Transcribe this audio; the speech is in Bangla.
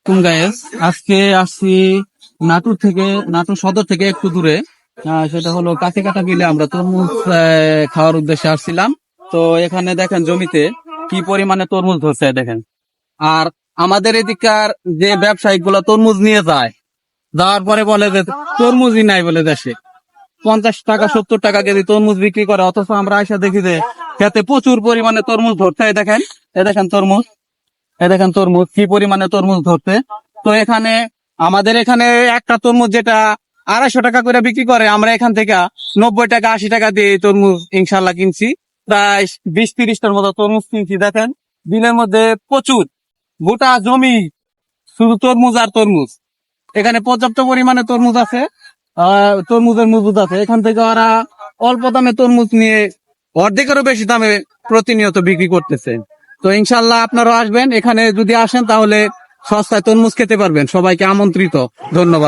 গায়েস আজকে আসছি নাটোর সদর থেকে একটু দূরে। সেটা হলো কাছে বিলে আমরা তরমুজ খাওয়ার উদ্দেশ্যে আসছিলাম। তো এখানে দেখেন জমিতে কি পরিমাণে তরমুজ ধরছে দেখেন। আর আমাদের এদিককার যে ব্যবসায়িক গুলো তরমুজ নিয়ে যায়, যাওয়ার পরে বলে যে তরমুজই নাই বলে দেশে 50 টাকা 70 টাকা কেজি তরমুজ বিক্রি করে, অথচ আমরা এসে দেখি যে খেতে প্রচুর পরিমাণে তরমুজ ধরছে। এই দেখেন তরমুজ কি পরিমাণে তরমুজ ধরছে। তো আমাদের এখানে একটা তরমুজ যেটা 250 টাকা করে বিক্রি করে, আমরা এখান থেকে 90 টাকা 80 টাকা দিয়ে এই তরমুজ ইনশাল্লাহ কিনছি। প্রায় 20-30টার মতো তরমুজ কিনছি। দেখেন বিলের মধ্যে প্রচুর, গোটা জমি শুধু তরমুজ আর তরমুজ। এখানে পর্যাপ্ত পরিমাণে তরমুজ আছে, তরমুজের মজুদ আছে। এখান থেকে ওরা অল্প দামে তরমুজ নিয়ে অর্ধেকেরও বেশি দামে প্রতিনিয়ত বিক্রি করতেছে। তো ইনশাল্লাহ আপনারাও আসবেন, এখানে যদি আসেন তাহলে সস্তায় তরমুজ খেতে পারবেন। সবাইকে আমন্ত্রিত, ধন্যবাদ।